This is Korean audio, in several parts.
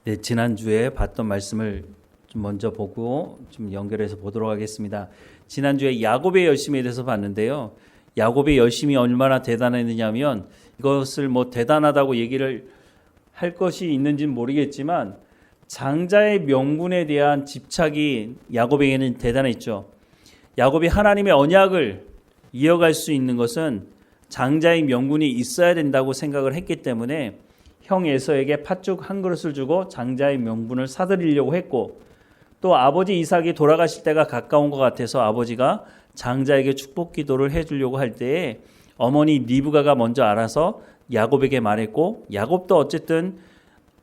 네, 지난주에 봤던 말씀을 좀 먼저 보고 좀 연결해서 보도록 하겠습니다. 지난주에 야곱의 열심에 대해서 봤는데요. 야곱의 열심이 얼마나 대단했느냐면 이것을 뭐 대단하다고 얘기를 할 것이 있는지는 모르겠지만 장자의 명분에 대한 집착이 야곱에게는 대단했죠. 야곱이 하나님의 언약을 이어갈 수 있는 것은 장자의 명분이 있어야 된다고 생각을 했기 때문에 형 에서에게 팥죽 한 그릇을 주고 장자의 명분을 사들이려고 했고, 또 아버지 이삭이 돌아가실 때가 가까운 것 같아서 아버지가 장자에게 축복 기도를 해주려고 할 때에 어머니 리브가가 먼저 알아서 야곱에게 말했고, 야곱도 어쨌든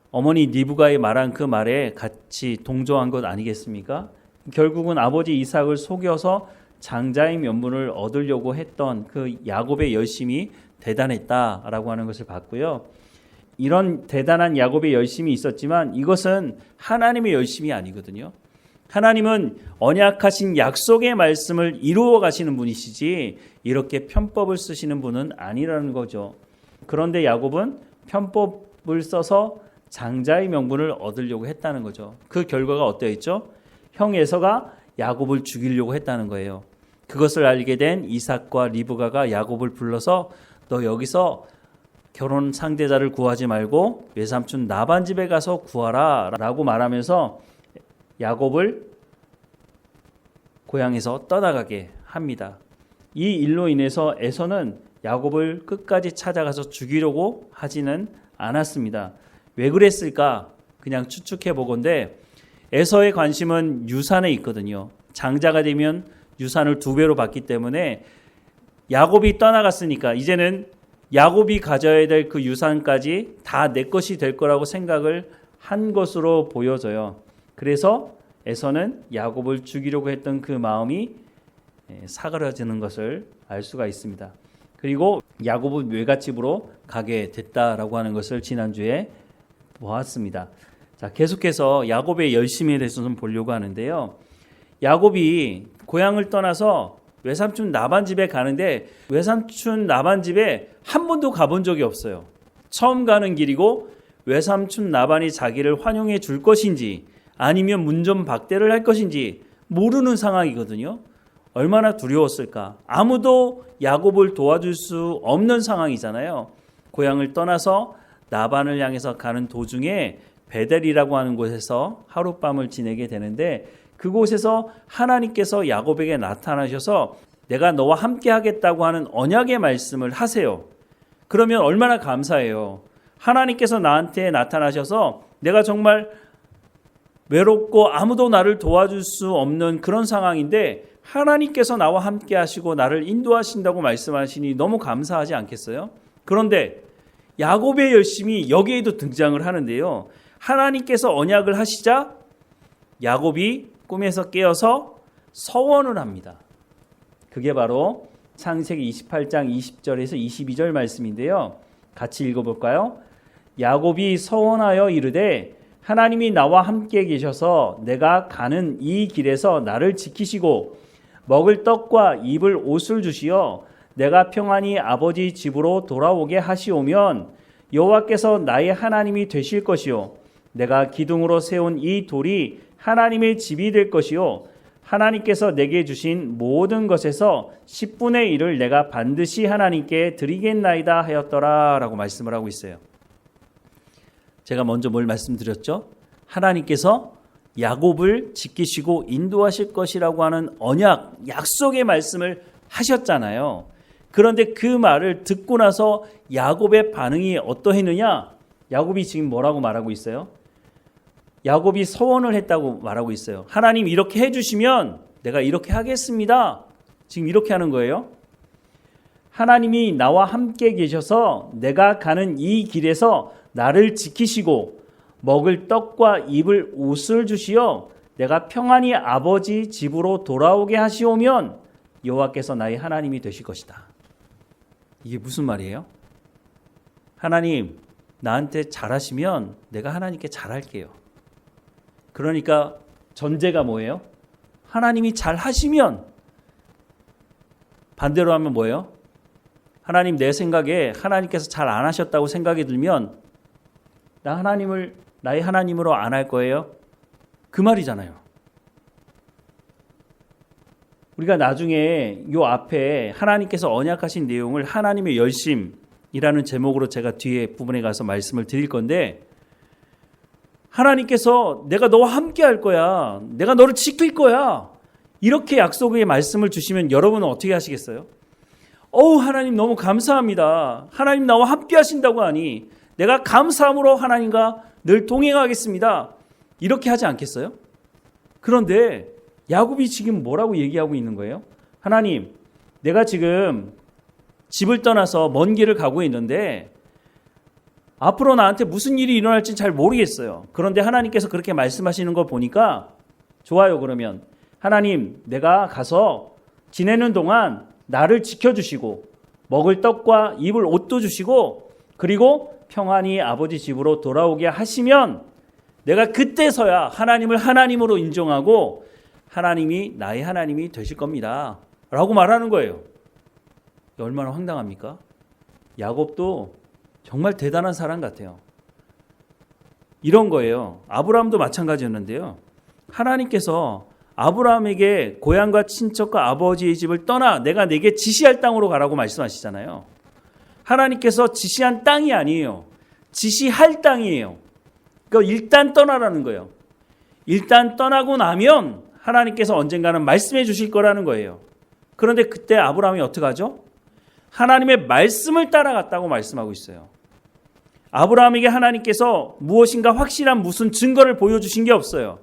어머니 리브가의 말한 그 말에 같이 동조한 것 아니겠습니까? 결국은 아버지 이삭을 속여서 장자의 명분을 얻으려고 했던 그 야곱의 열심이 대단했다라고 하는 것을 봤고요. 이런 대단한 야곱의 열심이 있었지만 이것은 하나님의 열심이 아니거든요. 하나님은 언약하신 약속의 말씀을 이루어 가시는 분이시지 이렇게 편법을 쓰시는 분은 아니라는 거죠. 그런데 야곱은 편법을 써서 장자의 명분을 얻으려고 했다는 거죠. 그 결과가 어떠했죠? 형 에서가 야곱을 죽이려고 했다는 거예요. 그것을 알게 된 이삭과 리브가가 야곱을 불러서 너 여기서 결혼 상대자를 구하지 말고 외삼촌 라반 집에 가서 구하라 라고 말하면서 야곱을 고향에서 떠나가게 합니다. 이 일로 인해서 에서는 야곱을 끝까지 찾아가서 죽이려고 하지는 않았습니다. 왜 그랬을까? 그냥 추측해 보건대 에서의 관심은 유산에 있거든요. 장자가 되면 유산을 2배로 받기 때문에 야곱이 떠나갔으니까 이제는 야곱이 가져야 될 그 유산까지 다 내 것이 될 거라고 생각을 한 것으로 보여져요. 그래서 에서는 야곱을 죽이려고 했던 그 마음이 사그라지는 것을 알 수가 있습니다. 그리고 야곱은 외갓집으로 가게 됐다라고 하는 것을 지난주에 보았습니다. 자, 계속해서 야곱의 열심에 대해서 좀 보려고 하는데요. 야곱이 고향을 떠나서 외삼촌 라반 집에 가는데 외삼촌 라반 집에 한 번도 가본 적이 없어요. 처음 가는 길이고 외삼촌 라반이 자기를 환영해 줄 것인지 아니면 문전박대를 할 것인지 모르는 상황이거든요. 얼마나 두려웠을까. 아무도 야곱을 도와줄 수 없는 상황이잖아요. 고향을 떠나서 라반을 향해서 가는 도중에 베델이라고 하는 곳에서 하룻밤을 지내게 되는데 그곳에서 하나님께서 야곱에게 나타나셔서 내가 너와 함께 하겠다고 하는 언약의 말씀을 하세요. 그러면 얼마나 감사해요. 하나님께서 나한테 나타나셔서 내가 정말 외롭고 아무도 나를 도와줄 수 없는 그런 상황인데 하나님께서 나와 함께 하시고 나를 인도하신다고 말씀하시니 너무 감사하지 않겠어요? 그런데 야곱의 열심이 여기에도 등장을 하는데요. 하나님께서 언약을 하시자 야곱이 꿈에서 깨어서 서원을 합니다. 그게 바로 창세기 28장 20절에서 22절 말씀인데요. 같이 읽어볼까요? 야곱이 서원하여 이르되 하나님이 나와 함께 계셔서 내가 가는 이 길에서 나를 지키시고 먹을 떡과 입을 옷을 주시어 내가 평안히 아버지 집으로 돌아오게 하시오면 여호와께서 나의 하나님이 되실 것이요 내가 기둥으로 세운 이 돌이 하나님의 집이 될 것이요 하나님께서 내게 주신 모든 것에서 10분의 1을 내가 반드시 하나님께 드리겠나이다 하였더라 라고 말씀을 하고 있어요. 제가 먼저 뭘 말씀드렸죠? 하나님께서 야곱을 지키시고 인도하실 것이라고 하는 언약, 약속의 말씀을 하셨잖아요. 그런데 그 말을 듣고 나서 야곱의 반응이 어떠했느냐? 야곱이 지금 뭐라고 말하고 있어요? 야곱이 서원을 했다고 말하고 있어요. 하나님 이렇게 해주시면 내가 이렇게 하겠습니다. 지금 이렇게 하는 거예요. 하나님이 나와 함께 계셔서 내가 가는 이 길에서 나를 지키시고 먹을 떡과 입을 옷을 주시어 내가 평안히 아버지 집으로 돌아오게 하시오면 여호와께서 나의 하나님이 되실 것이다. 이게 무슨 말이에요? 하나님 나한테 잘하시면 내가 하나님께 잘할게요. 그러니까 전제가 뭐예요? 하나님이 잘 하시면, 반대로 하면 뭐예요? 하나님 내 생각에 하나님께서 잘 안 하셨다고 생각이 들면 나 하나님을 나의 하나님으로 안 할 거예요? 그 말이잖아요. 우리가 나중에 요 앞에 하나님께서 언약하신 내용을 하나님의 열심이라는 제목으로 제가 뒤에 부분에 가서 말씀을 드릴 건데, 하나님께서 내가 너와 함께 할 거야, 내가 너를 지킬 거야, 이렇게 약속의 말씀을 주시면 여러분은 어떻게 하시겠어요? 하나님 너무 감사합니다. 하나님 나와 함께 하신다고 하니 내가 감사함으로 하나님과 늘 동행하겠습니다. 이렇게 하지 않겠어요? 그런데 야곱이 지금 뭐라고 얘기하고 있는 거예요? 하나님, 내가 지금 집을 떠나서 먼 길을 가고 있는데 앞으로 나한테 무슨 일이 일어날지 잘 모르겠어요. 그런데 하나님께서 그렇게 말씀하시는 거 보니까 좋아요. 그러면 하나님, 내가 가서 지내는 동안 나를 지켜주시고 먹을 떡과 입을 옷도 주시고 그리고 평안히 아버지 집으로 돌아오게 하시면 내가 그때서야 하나님을 하나님으로 인정하고 하나님이 나의 하나님이 되실 겁니다. 라고 말하는 거예요. 얼마나 황당합니까? 야곱도 정말 대단한 사람 같아요. 이런 거예요. 아브라함도 마찬가지였는데요. 하나님께서 아브라함에게 고향과 친척과 아버지의 집을 떠나 내가 내게 지시할 땅으로 가라고 말씀하시잖아요. 하나님께서 지시한 땅이 아니에요. 지시할 땅이에요. 그러니까 일단 떠나라는 거예요. 일단 떠나고 나면 하나님께서 언젠가는 말씀해 주실 거라는 거예요. 그런데 그때 아브라함이 어떻게 하죠? 하나님의 말씀을 따라갔다고 말씀하고 있어요. 아브라함에게 하나님께서 무엇인가 확실한 무슨 증거를 보여주신 게 없어요.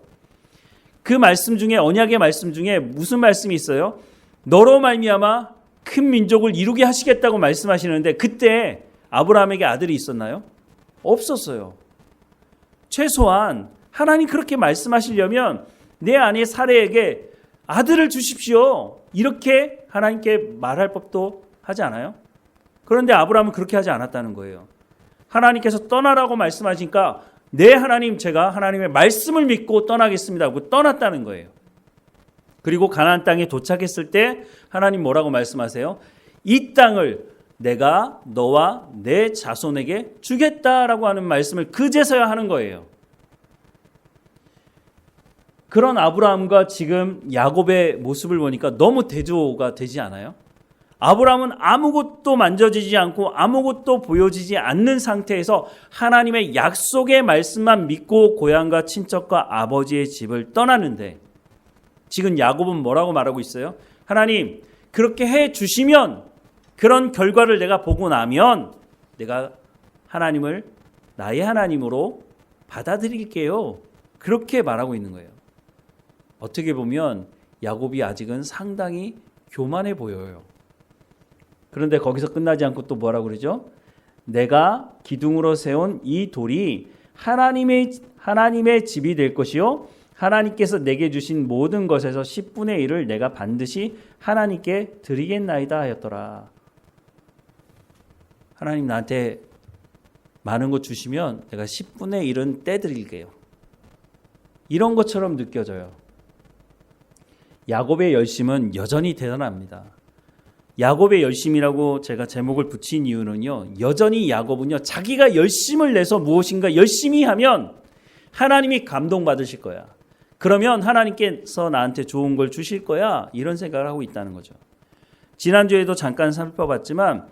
그 말씀 중에, 언약의 말씀 중에 무슨 말씀이 있어요? 너로 말미암아 큰 민족을 이루게 하시겠다고 말씀하시는데 그때 아브라함에게 아들이 있었나요? 없었어요. 최소한 하나님 그렇게 말씀하시려면 내 아내 사레에게 아들을 주십시오, 이렇게 하나님께 말할 법도 하지 않아요? 그런데 아브라함은 그렇게 하지 않았다는 거예요. 하나님께서 떠나라고 말씀하시니까 네 하나님, 제가 하나님의 말씀을 믿고 떠나겠습니다 하고 떠났다는 거예요. 그리고 가나안 땅에 도착했을 때 하나님 뭐라고 말씀하세요? 이 땅을 내가 너와 내 자손에게 주겠다라고 하는 말씀을 그제서야 하는 거예요. 그런 아브라함과 지금 야곱의 모습을 보니까 너무 대조가 되지 않아요? 아브라함은 아무것도 만져지지 않고 아무것도 보여지지 않는 상태에서 하나님의 약속의 말씀만 믿고 고향과 친척과 아버지의 집을 떠나는데, 지금 야곱은 뭐라고 말하고 있어요? 하나님, 그렇게 해 주시면, 그런 결과를 내가 보고 나면 내가 하나님을 나의 하나님으로 받아들일게요. 그렇게 말하고 있는 거예요. 어떻게 보면 야곱이 아직은 상당히 교만해 보여요. 그런데 거기서 끝나지 않고 또 뭐라고 그러죠? 내가 기둥으로 세운 이 돌이 하나님의 집이 될 것이요, 하나님께서 내게 주신 모든 것에서 10분의 1을 내가 반드시 하나님께 드리겠나이다 하였더라. 하나님 나한테 많은 것 주시면 내가 10분의 1은 떼드릴게요. 이런 것처럼 느껴져요. 야곱의 열심은 여전히 대단합니다. 야곱의 열심이라고 제가 제목을 붙인 이유는요, 여전히 야곱은요, 자기가 열심을 내서 무엇인가 열심히 하면 하나님이 감동받으실 거야. 그러면 하나님께서 나한테 좋은 걸 주실 거야. 이런 생각을 하고 있다는 거죠. 지난주에도 잠깐 살펴봤지만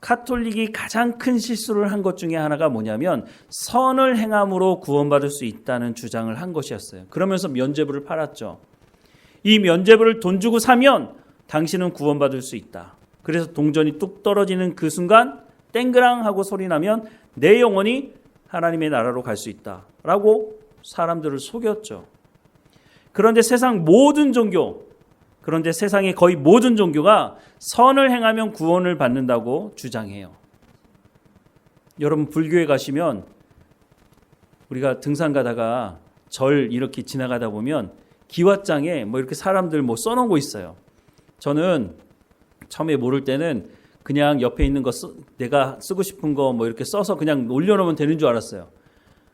카톨릭이 가장 큰 실수를 한 것 중에 하나가 뭐냐면 선을 행함으로 구원받을 수 있다는 주장을 한 것이었어요. 그러면서 면죄부를 팔았죠. 이 면죄부를 돈 주고 사면 당신은 구원받을 수 있다. 그래서 동전이 뚝 떨어지는 그 순간 땡그랑 하고 소리 나면 내 영혼이 하나님의 나라로 갈 수 있다 라고 사람들을 속였죠. 그런데 세상의 거의 모든 종교가 선을 행하면 구원을 받는다고 주장해요. 여러분, 불교에 가시면 우리가 등산 가다가 절 이렇게 지나가다 보면 기왓장에 뭐 이렇게 사람들 뭐 써놓은 거 있어요. 저는 처음에 모를 때는 그냥 옆에 있는 거 내가 쓰고 싶은 거 뭐 이렇게 써서 그냥 올려놓으면 되는 줄 알았어요.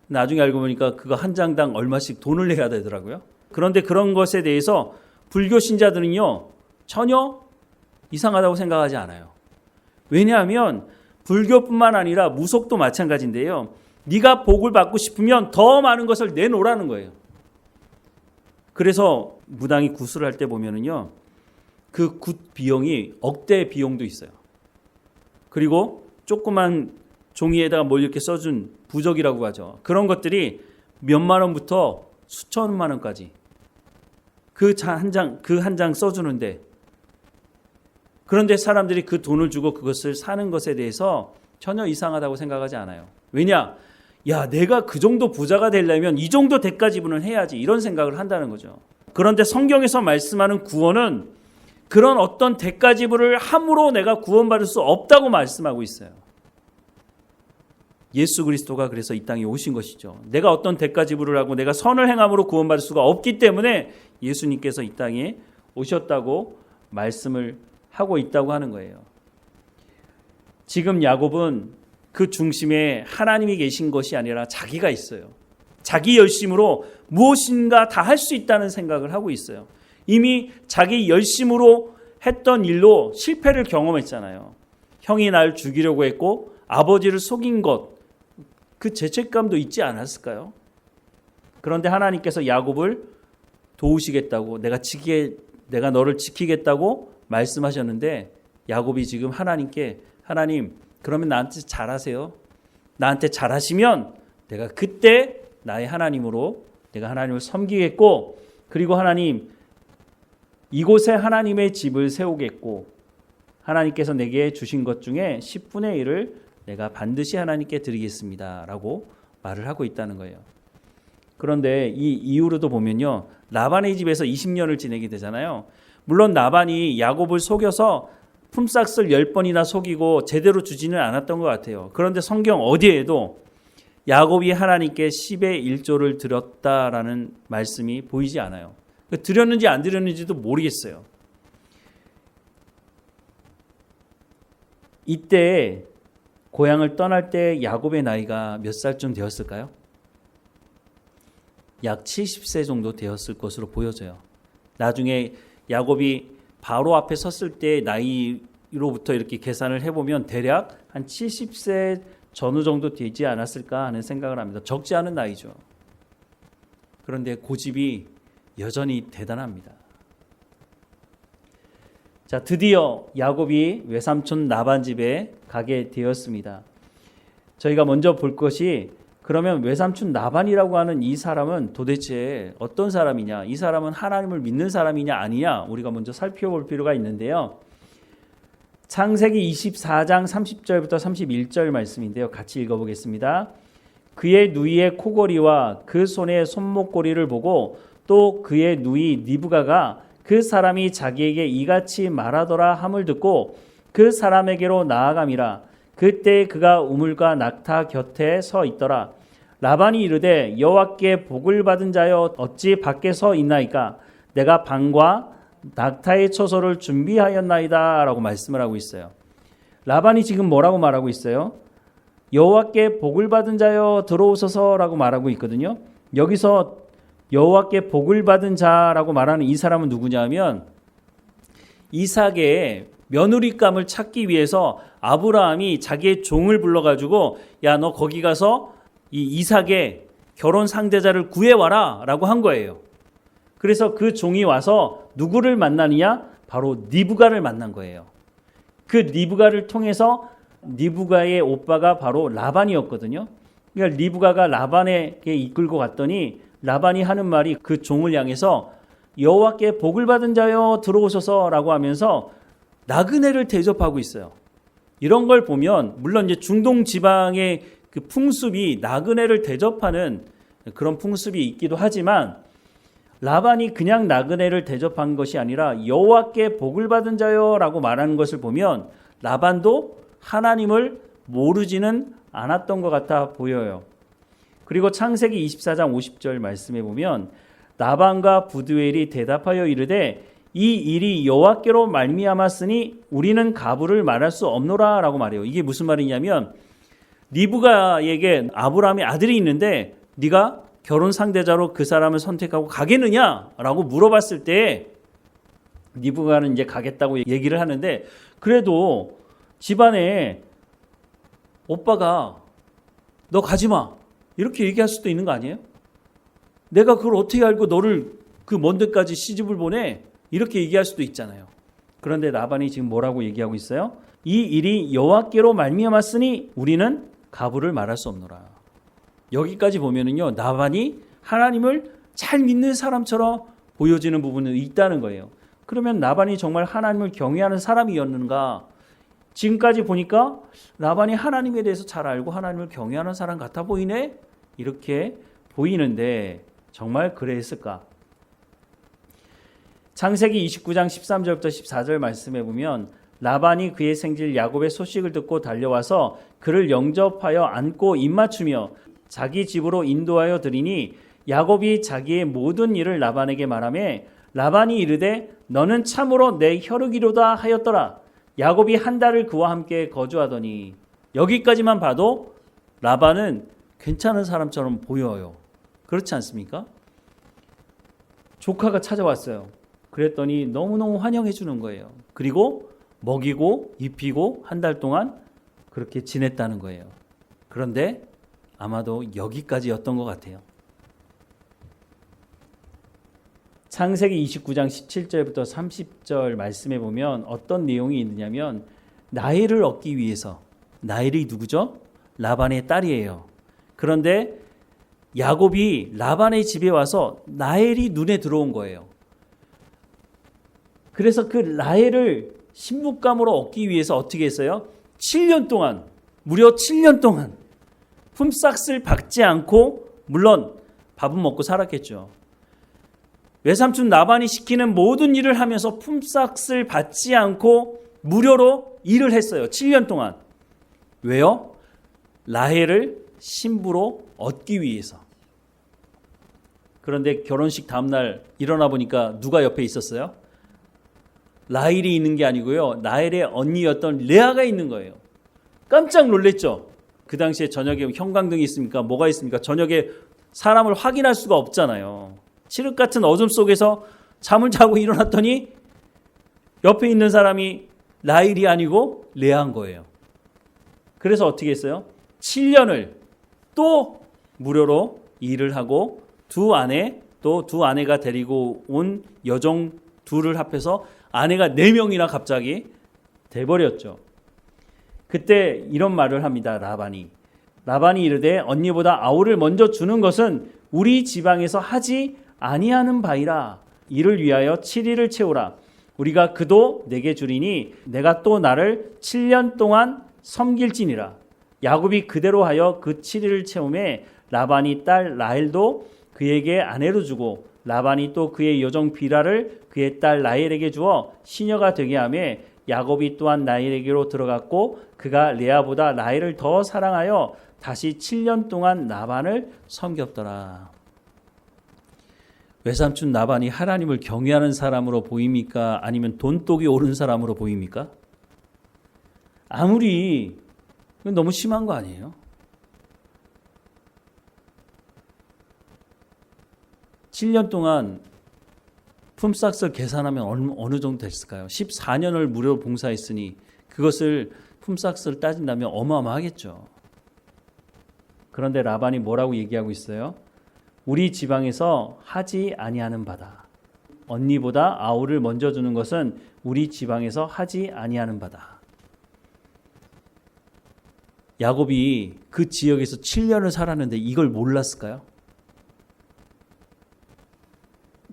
나중에 알고 보니까 그거 한 장당 얼마씩 돈을 내야 되더라고요. 그런데 그런 것에 대해서 불교 신자들은요, 전혀 이상하다고 생각하지 않아요. 왜냐하면 불교뿐만 아니라 무속도 마찬가지인데요. 네가 복을 받고 싶으면 더 많은 것을 내놓으라는 거예요. 그래서 무당이 구슬을 할 때 보면은요, 그 굿 비용이 억대 비용도 있어요. 그리고 조그만 종이에다가 뭘 이렇게 써준 부적이라고 하죠. 그런 것들이 몇만 원부터 수천만 원까지 그 한 장 써주는데, 그런데 사람들이 그 돈을 주고 그것을 사는 것에 대해서 전혀 이상하다고 생각하지 않아요. 왜냐? 야, 내가 그 정도 부자가 되려면 이 정도 대가 지불은 해야지, 이런 생각을 한다는 거죠. 그런데 성경에서 말씀하는 구원은 그런 어떤 대가 지불을 함으로 내가 구원받을 수 없다고 말씀하고 있어요. 예수 그리스도가 그래서 이 땅에 오신 것이죠. 내가 어떤 대가 지불을 하고 내가 선을 행함으로 구원받을 수가 없기 때문에 예수님께서 이 땅에 오셨다고 말씀을 하고 있다고 하는 거예요. 지금 야곱은 그 중심에 하나님이 계신 것이 아니라 자기가 있어요. 자기 열심으로 무엇인가 다 할 수 있다는 생각을 하고 있어요. 이미 자기 열심으로 했던 일로 실패를 경험했잖아요. 형이 날 죽이려고 했고 아버지를 속인 것, 그 죄책감도 있지 않았을까요? 그런데 하나님께서 야곱을 도우시겠다고, 내가 너를 지키겠다고 말씀하셨는데, 야곱이 지금 하나님께, 하나님 그러면 나한테 잘하세요. 나한테 잘하시면 내가 그때 나의 하나님으로 내가 하나님을 섬기겠고, 그리고 하나님 이곳에 하나님의 집을 세우겠고, 하나님께서 내게 주신 것 중에 10분의 1을 내가 반드시 하나님께 드리겠습니다 라고 말을 하고 있다는 거예요. 그런데 이 이후로도 보면요, 라반의 집에서 20년을 지내게 되잖아요. 물론 라반이 야곱을 속여서 품삯을 10번이나 속이고 제대로 주지는 않았던 것 같아요. 그런데 성경 어디에도 야곱이 하나님께 10의 1조를 드렸다라는 말씀이 보이지 않아요. 드렸는지 안 드렸는지도 모르겠어요. 이때 고향을 떠날 때 야곱의 나이가 몇 살쯤 되었을까요? 약 70세 정도 되었을 것으로 보여져요. 나중에 야곱이 바로 앞에 섰을 때 나이로부터 이렇게 계산을 해보면 대략 한 70세 전후 정도 되지 않았을까 하는 생각을 합니다. 적지 않은 나이죠. 그런데 고집이 여전히 대단합니다. 자, 드디어 야곱이 외삼촌 라반 집에 가게 되었습니다. 저희가 먼저 볼 것이, 그러면 외삼촌 라반이라고 하는 이 사람은 도대체 어떤 사람이냐, 이 사람은 하나님을 믿는 사람이냐 아니냐, 우리가 먼저 살펴볼 필요가 있는데요. 창세기 24장 30절부터 31절 말씀인데요. 같이 읽어보겠습니다. 그의 누이의 코골이와 그 손의 손목고리를 보고 또 그의 누이 리브가가 그 사람이 자기에게 이같이 말하더라 함을 듣고 그 사람에게로 나아감이라. 그때 그가 우물과 낙타 곁에 서 있더라. 라반이 이르되 여호와께 복을 받은 자여 어찌 밖에 서 있나이까? 내가 방과 낙타의 처소를 준비하였나이다 라고 말씀을 하고 있어요. 라반이 지금 뭐라고 말하고 있어요? 여호와께 복을 받은 자여 들어오소서라고 말하고 있거든요. 여기서 여호와께 복을 받은 자라고 말하는 이 사람은 누구냐면, 이삭의 며느리감을 찾기 위해서 아브라함이 자기의 종을 불러가지고 야, 너 거기 가서 이 이삭의 결혼 상대자를 구해와라 라고 한 거예요. 그래서 그 종이 와서 누구를 만나느냐? 바로 리브가를 만난 거예요. 그 리브가를 통해서, 리브가의 오빠가 바로 라반이었거든요. 그러니까 리브가가 라반에게 이끌고 갔더니 라반이 하는 말이 그 종을 향해서 여호와께 복을 받은 자여 들어오소서라고 하면서 나그네를 대접하고 있어요. 이런 걸 보면 물론 이제 중동 지방의 그 풍습이 나그네를 대접하는 그런 풍습이 있기도 하지만, 라반이 그냥 나그네를 대접한 것이 아니라 여호와께 복을 받은 자여라고 말하는 것을 보면 라반도 하나님을 모르지는 않았던 것 같아 보여요. 그리고 창세기 24장 50절 말씀해 보면 라반과 부두엘이 대답하여 이르되 이 일이 여호와께로 말미암았으니 우리는 가부를 말할 수 없노라 라고 말해요. 이게 무슨 말이냐면, 리브가에게 아브라함의 아들이 있는데 네가 결혼 상대자로 그 사람을 선택하고 가겠느냐라고 물어봤을 때 리브가는 이제 가겠다고 얘기를 하는데, 그래도 집안에 오빠가 너 가지 마. 이렇게 얘기할 수도 있는 거 아니에요? 내가 그걸 어떻게 알고 너를 그 먼 데까지 시집을 보내? 이렇게 얘기할 수도 있잖아요. 그런데 라반이 지금 뭐라고 얘기하고 있어요? 이 일이 여호와께로 말미암았으니 우리는 가부를 말할 수 없노라. 여기까지 보면은요, 라반이 하나님을 잘 믿는 사람처럼 보여지는 부분이 있다는 거예요. 그러면 라반이 정말 하나님을 경외하는 사람이었는가? 지금까지 보니까 라반이 하나님에 대해서 잘 알고 하나님을 경외하는 사람 같아 보이네? 이렇게 보이는데 정말 그랬을까? 창세기 29장 13절부터 14절 말씀해 보면 라반이 그의 생질 야곱의 소식을 듣고 달려와서 그를 영접하여 안고 입맞추며 자기 집으로 인도하여 드리니 야곱이 자기의 모든 일을 라반에게 말하며 라반이 이르되 너는 참으로 내 혈육이로다 하였더라. 야곱이 한 달을 그와 함께 거주하더니. 여기까지만 봐도 라반은 괜찮은 사람처럼 보여요. 그렇지 않습니까? 조카가 찾아왔어요. 그랬더니 너무너무 환영해 주는 거예요. 그리고 먹이고 입히고 한 달 동안 그렇게 지냈다는 거예요. 그런데 아마도 여기까지였던 것 같아요. 창세기 29장 17절부터 30절 말씀해 보면 어떤 내용이 있느냐면 라헬을 얻기 위해서, 라헬이 누구죠? 라반의 딸이에요. 그런데 야곱이 라반의 집에 와서 라헬이 눈에 들어온 거예요. 그래서 그 라헬을 신부감으로 얻기 위해서 어떻게 했어요? 7년 동안, 무려 7년 동안 품삯을 받지 않고, 물론 밥은 먹고 살았겠죠. 외삼촌 라반이 시키는 모든 일을 하면서 품삯을 받지 않고 무료로 일을 했어요. 7년 동안. 왜요? 라헬을 신부로 얻기 위해서. 그런데 결혼식 다음날 일어나 보니까 누가 옆에 있었어요? 라헬이 있는 게 아니고요. 라헬의 언니였던 레아가 있는 거예요. 깜짝 놀랐죠. 그 당시에 저녁에 형광등이 있습니까? 뭐가 있습니까? 저녁에 사람을 확인할 수가 없잖아요. 칠흑 같은 어둠 속에서 잠을 자고 일어났더니 옆에 있는 사람이 라헬이 아니고 레아인 거예요. 그래서 어떻게 했어요? 7년을 또 무료로 일을 하고 두 아내가 데리고 온 여종 둘을 합해서 아내가 4명이나 갑자기 돼버렸죠. 그때 이런 말을 합니다. 라반이 이르되 언니보다 아우를 먼저 주는 것은 우리 지방에서 하지 아니하는 바이라. 이를 위하여 7일을 채우라. 우리가 그도 내게 주리니 내가 또 나를 7년 동안 섬길지니라. 야곱이 그대로 하여 그 7일을 채우매 라반이 딸 라헬도 그에게 아내로 주고 라반이 또 그의 여종 비라를 그의 딸 라헬에게 주어 시녀가 되게 하며 야곱이 또한 라헬에게로 들어갔고 그가 레아보다 라헬을 더 사랑하여 다시 7년 동안 라반을 섬겼더라. 외삼촌 라반이 하나님을 경외하는 사람으로 보입니까? 아니면 돈독이 오른 사람으로 보입니까? 아무리 너무 심한 거 아니에요? 7년 동안 품삯을 계산하면 어느 정도 됐을까요? 14년을 무료 봉사했으니 그것을 품삯을 따진다면 어마어마하겠죠. 그런데 라반이 뭐라고 얘기하고 있어요? 우리 지방에서 하지 아니하는 바다. 언니보다 아우를 먼저 주는 것은 우리 지방에서 하지 아니하는 바다. 야곱이 그 지역에서 7년을 살았는데 이걸 몰랐을까요?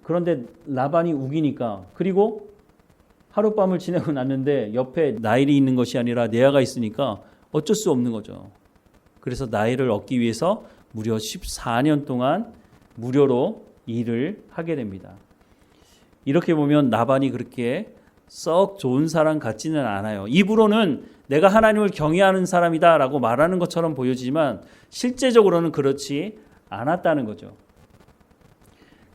그런데 라반이 우기니까, 그리고 하룻밤을 지내고 났는데 옆에 라헬이 있는 것이 아니라 레아가 있으니까 어쩔 수 없는 거죠. 그래서 라헬을 얻기 위해서 무려 14년 동안 무료로 일을 하게 됩니다. 이렇게 보면 라반이 그렇게 썩 좋은 사람 같지는 않아요. 입으로는 내가 하나님을 경외하는 사람이다 라고 말하는 것처럼 보여지지만 실제적으로는 그렇지 않았다는 거죠.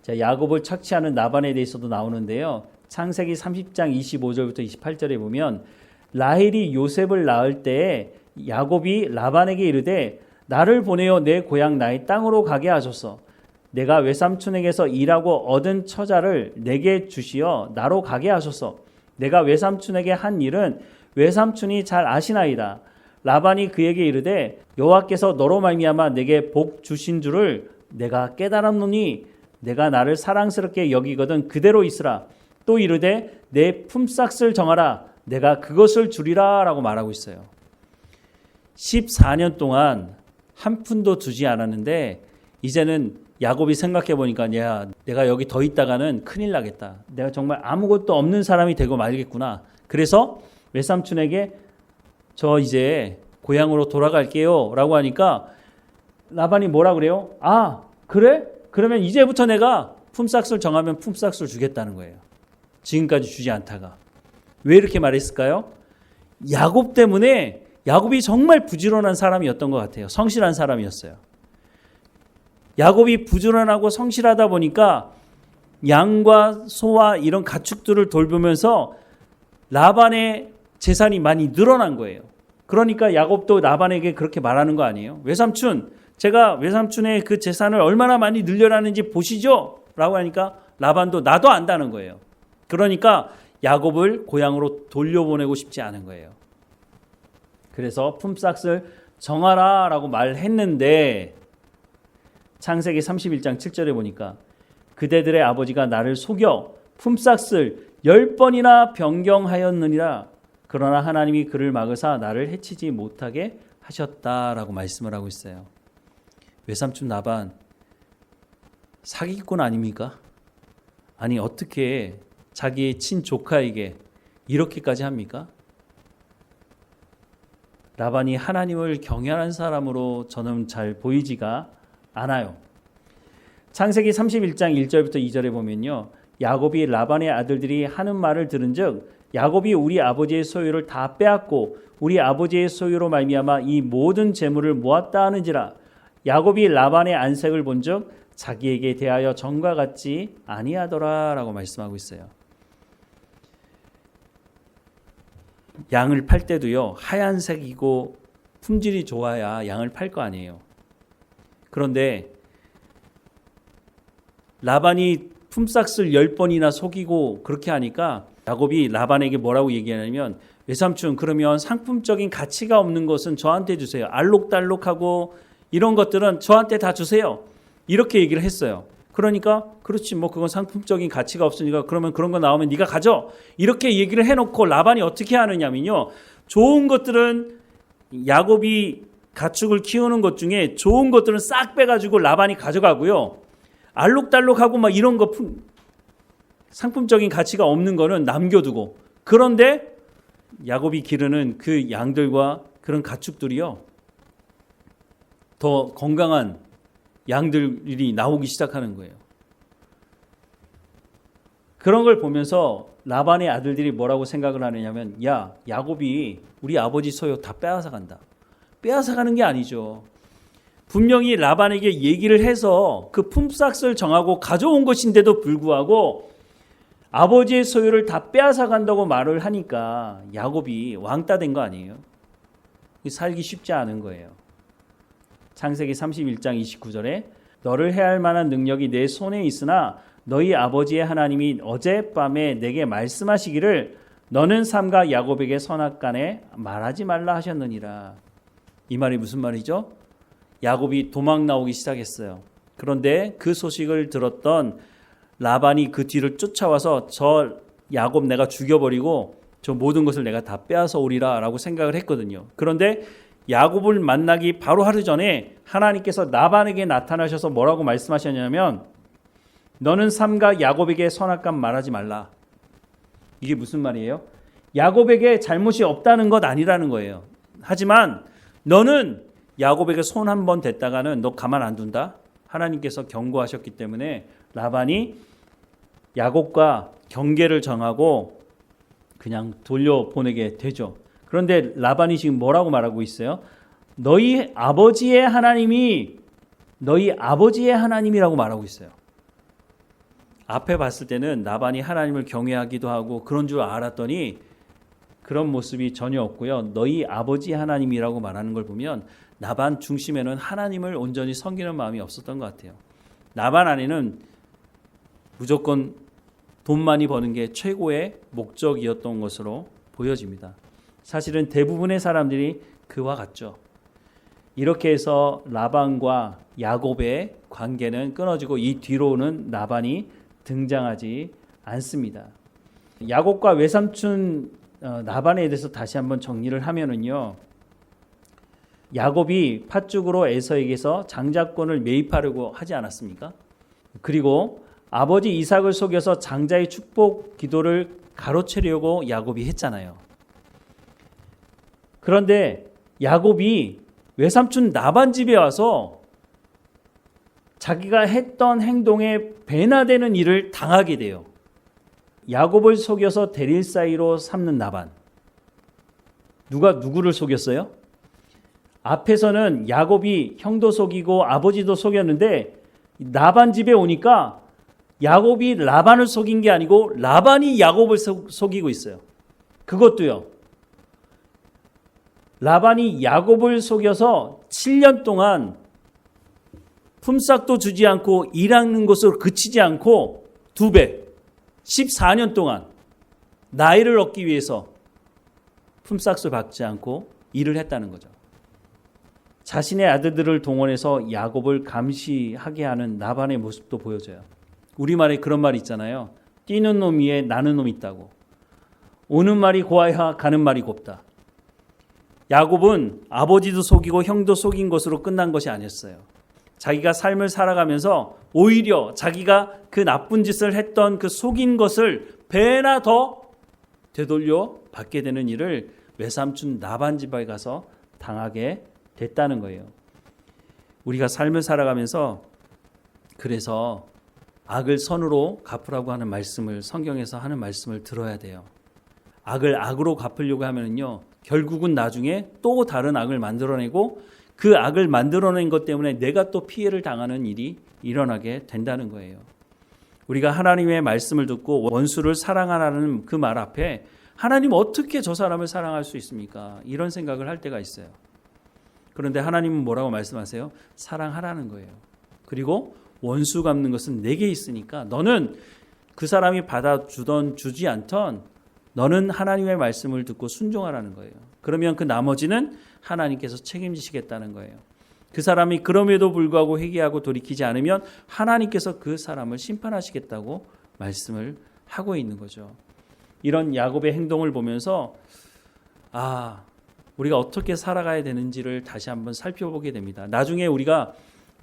자, 야곱을 착취하는 라반에 대해서도 나오는데요. 창세기 30장 25절부터 28절에 보면 라헬이 요셉을 낳을 때에 야곱이 라반에게 이르되 나를 보내어 내 고향 나의 땅으로 가게 하소서. 내가 외삼촌에게서 일하고 얻은 처자를 내게 주시어 나로 가게 하소서. 내가 외삼촌에게 한 일은 외삼촌이 잘 아시나이다. 라반이 그에게 이르되 여호와께서 너로 말미암아 내게 복 주신 줄을 내가 깨달았노니 내가 나를 사랑스럽게 여기거든 그대로 있으라. 또 이르되 내 품삯을 정하라. 내가 그것을 주리라 라고 말하고 있어요. 14년 동안 한 푼도 주지 않았는데 이제는 야곱이 생각해 보니까 야, 내가 여기 더 있다가는 큰일 나겠다. 내가 정말 아무것도 없는 사람이 되고 말겠구나. 그래서 외삼촌에게 저 이제 고향으로 돌아갈게요 라고 하니까 라반이 뭐라 그래요? 아 그래? 그러면 이제부터 내가 품삯을 정하면 품삯을 주겠다는 거예요. 지금까지 주지 않다가. 왜 이렇게 말했을까요? 야곱 때문에 야곱이 정말 부지런한 사람이었던 것 같아요. 성실한 사람이었어요. 야곱이 부지런하고 성실하다 보니까 양과 소와 이런 가축들을 돌보면서 라반의 재산이 많이 늘어난 거예요. 그러니까 야곱도 라반에게 그렇게 말하는 거 아니에요? 외삼촌, 제가 외삼촌의 그 재산을 얼마나 많이 늘려놨는지 보시죠? 라고 하니까 라반도 나도 안다는 거예요. 그러니까 야곱을 고향으로 돌려보내고 싶지 않은 거예요. 그래서 품삯을 정하라 라고 말했는데 창세기 31장 7절에 보니까 그대들의 아버지가 나를 속여 품삯을 10번이나 변경하였느니라. 그러나 하나님이 그를 막으사 나를 해치지 못하게 하셨다라고 말씀을 하고 있어요. 외삼촌 라반 사기꾼 아닙니까? 아니 어떻게 자기의 친조카에게 이렇게까지 합니까? 라반이 하나님을 경외하는 사람으로 저는 잘 보이지가 않아요. 창세기 31장 1절부터 2절에 보면요. 야곱이 라반의 아들들이 하는 말을 들은즉 야곱이 우리 아버지의 소유를 다 빼앗고 우리 아버지의 소유로 말미암아 이 모든 재물을 모았다 하는지라. 야곱이 라반의 안색을 본즉 자기에게 대하여 전과 같지 아니하더라라고 말씀하고 있어요. 양을 팔 때도요. 하얀색이고 품질이 좋아야 양을 팔 거 아니에요. 그런데 라반이 품삯을 10번이나 속이고 그렇게 하니까 야곱이 라반에게 뭐라고 얘기하냐면 외삼촌 그러면 상품적인 가치가 없는 것은 저한테 주세요. 알록달록하고 이런 것들은 저한테 다 주세요. 이렇게 얘기를 했어요. 그러니까 그렇지 뭐 그건 상품적인 가치가 없으니까 그러면 그런 거 나오면 네가 가져. 이렇게 얘기를 해놓고 라반이 어떻게 하느냐면요. 좋은 것들은 야곱이 가축을 키우는 것 중에 좋은 것들은 싹 빼가지고 라반이 가져가고요. 알록달록하고 막 이런 거 상품적인 가치가 없는 거는 남겨두고 그런데 야곱이 기르는 그 양들과 그런 가축들이요. 더 건강한 양들이 나오기 시작하는 거예요. 그런 걸 보면서 라반의 아들들이 뭐라고 생각을 하느냐면 야 야곱이 우리 아버지 소유 다 빼앗아 간다. 빼앗아 가는 게 아니죠. 분명히 라반에게 얘기를 해서 그 품삯을 정하고 가져온 것인데도 불구하고 아버지의 소유를 다 빼앗아 간다고 말을 하니까 야곱이 왕따 된 거 아니에요? 살기 쉽지 않은 거예요. 창세기 31장 29절에 너를 해할 만한 능력이 내 손에 있으나 너희 아버지의 하나님이 어젯밤에 내게 말씀하시기를 너는 삼가 야곱에게 선악간에 말하지 말라 하셨느니라. 이 말이 무슨 말이죠? 야곱이 도망 나오기 시작했어요. 그런데 그 소식을 들었던 라반이 그 뒤를 쫓아와서 저 야곱 내가 죽여버리고 저 모든 것을 내가 다 빼앗아 오리라 라고 생각을 했거든요. 그런데 야곱을 만나기 바로 하루 전에 하나님께서 라반에게 나타나셔서 뭐라고 말씀하셨냐면 너는 삼가 야곱에게 선악간 말하지 말라. 이게 무슨 말이에요? 야곱에게 잘못이 없다는 것 아니라는 거예요. 하지만 너는 야곱에게 손 한 번 댔다가는 너 가만 안 둔다. 하나님께서 경고하셨기 때문에 라반이 야곱과 경계를 정하고 그냥 돌려보내게 되죠. 그런데 라반이 지금 뭐라고 말하고 있어요? 너희 아버지의 하나님이 너희 아버지의 하나님이라고 말하고 있어요. 앞에 봤을 때는 라반이 하나님을 경외하기도 하고 그런 줄 알았더니 그런 모습이 전혀 없고요. 너희 아버지 하나님이라고 말하는 걸 보면 라반 중심에는 하나님을 온전히 섬기는 마음이 없었던 것 같아요. 라반 안에는 무조건 돈 많이 버는 게 최고의 목적이었던 것으로 보여집니다. 사실은 대부분의 사람들이 그와 같죠. 이렇게 해서 라반과 야곱의 관계는 끊어지고 이 뒤로는 라반이 등장하지 않습니다. 야곱과 외삼촌 라반에 대해서 다시 한번 정리를 하면은요. 야곱이 팥죽으로 에서에게서 장자권을 매입하려고 하지 않았습니까? 그리고 아버지 이삭을 속여서 장자의 축복 기도를 가로채려고 야곱이 했잖아요. 그런데 야곱이 외삼촌 라반 집에 와서 자기가 했던 행동에 배나되는 일을 당하게 돼요. 야곱을 속여서 대릴 사이로 삼는 라반. 누가 누구를 속였어요? 앞에서는 야곱이 형도 속이고 아버지도 속였는데 라반 집에 오니까 야곱이 라반을 속인 게 아니고 라반이 야곱을 속이고 있어요. 그것도요. 라반이 야곱을 속여서 7년 동안 품삯도 주지 않고 일하는 것으로 그치지 않고 2배, 14년 동안 나이를 얻기 위해서 품삯을 받지 않고 일을 했다는 거죠. 자신의 아들들을 동원해서 야곱을 감시하게 하는 라반의 모습도 보여져요. 우리말에 그런 말이 있잖아요. 뛰는 놈 위에 나는 놈이 있다고. 오는 말이 고와야 가는 말이 곱다. 야곱은 아버지도 속이고 형도 속인 것으로 끝난 것이 아니었어요. 자기가 삶을 살아가면서 오히려 자기가 그 나쁜 짓을 했던 그 속인 것을 배나 더 되돌려 받게 되는 일을 외삼촌 라반 집에 가서 당하게 됐다는 거예요. 우리가 삶을 살아가면서 그래서 악을 선으로 갚으라고 하는 말씀을 성경에서 하는 말씀을 들어야 돼요. 악을 악으로 갚으려고 하면요 결국은 나중에 또 다른 악을 만들어내고 그 악을 만들어낸 것 때문에 내가 또 피해를 당하는 일이 일어나게 된다는 거예요. 우리가 하나님의 말씀을 듣고 원수를 사랑하라는 그 말 앞에 하나님 어떻게 저 사람을 사랑할 수 있습니까? 이런 생각을 할 때가 있어요. 그런데 하나님은 뭐라고 말씀하세요? 사랑하라는 거예요. 그리고 원수 갚는 것은 내게 있으니까 너는 그 사람이 받아주던 주지 않던 너는 하나님의 말씀을 듣고 순종하라는 거예요. 그러면 그 나머지는 하나님께서 책임지시겠다는 거예요. 그 사람이 그럼에도 불구하고 회개하고 돌이키지 않으면 하나님께서 그 사람을 심판하시겠다고 말씀을 하고 있는 거죠. 이런 야곱의 행동을 보면서 우리가 어떻게 살아가야 되는지를 다시 한번 살펴보게 됩니다. 나중에 우리가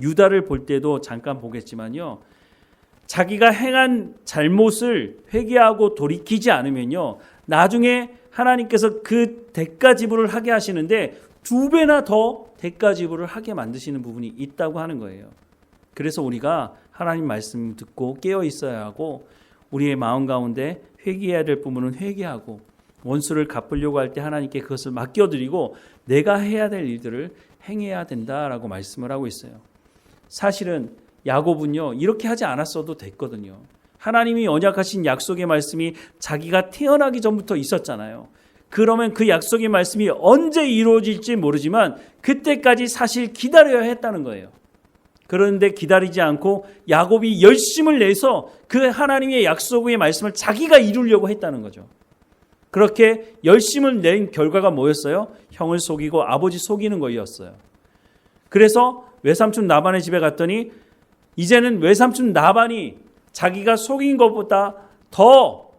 유다를 볼 때도 잠깐 보겠지만요. 자기가 행한 잘못을 회개하고 돌이키지 않으면요. 나중에 하나님께서 그 대가 지불을 하게 하시는데 2배나 더 대가 지불을 하게 만드시는 부분이 있다고 하는 거예요. 그래서 우리가 하나님 말씀 듣고 깨어 있어야 하고 우리의 마음 가운데 회개해야 될 부분은 회개하고 원수를 갚으려고 할 때 하나님께 그것을 맡겨드리고 내가 해야 될 일들을 행해야 된다라고 말씀을 하고 있어요. 사실은 야곱은요 이렇게 하지 않았어도 됐거든요. 하나님이 언약하신 약속의 말씀이 자기가 태어나기 전부터 있었잖아요. 그러면 그 약속의 말씀이 언제 이루어질지 모르지만 그때까지 사실 기다려야 했다는 거예요. 그런데 기다리지 않고 야곱이 열심을 내서 그 하나님의 약속의 말씀을 자기가 이루려고 했다는 거죠. 그렇게 열심을 낸 결과가 뭐였어요? 형을 속이고 아버지 속이는 거였어요. 그래서 외삼촌 라반의 집에 갔더니 이제는 외삼촌 라반이 자기가 속인 것보다 더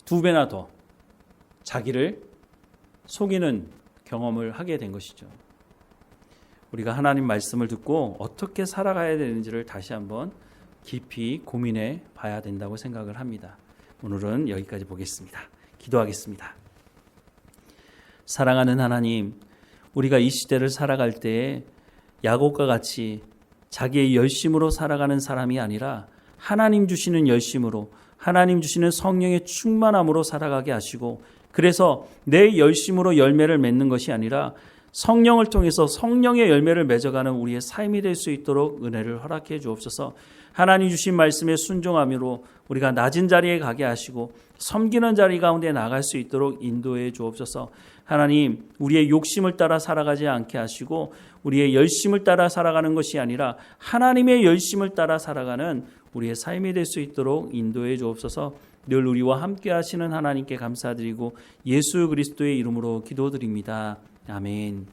2배나 더 자기를 속이는 경험을 하게 된 것이죠. 우리가 하나님 말씀을 듣고 어떻게 살아가야 되는지를 다시 한번 깊이 고민해 봐야 된다고 생각을 합니다. 오늘은 여기까지 보겠습니다. 기도하겠습니다. 사랑하는 하나님, 우리가 이 시대를 살아갈 때에 야곱과 같이 자기의 열심으로 살아가는 사람이 아니라 하나님 주시는 열심으로 하나님 주시는 성령의 충만함으로 살아가게 하시고 그래서 내 열심으로 열매를 맺는 것이 아니라 성령을 통해서 성령의 열매를 맺어가는 우리의 삶이 될 수 있도록 은혜를 허락해 주옵소서. 하나님 주신 말씀에 순종함으로 우리가 낮은 자리에 가게 하시고 섬기는 자리 가운데 나갈 수 있도록 인도해 주옵소서. 하나님, 우리의 욕심을 따라 살아가지 않게 하시고 우리의 열심을 따라 살아가는 것이 아니라 하나님의 열심을 따라 살아가는 우리의 삶이 될 수 있도록 인도해 주옵소서. 늘 우리와 함께 하시는 하나님께 감사드리고 예수 그리스도의 이름으로 기도드립니다. 아멘.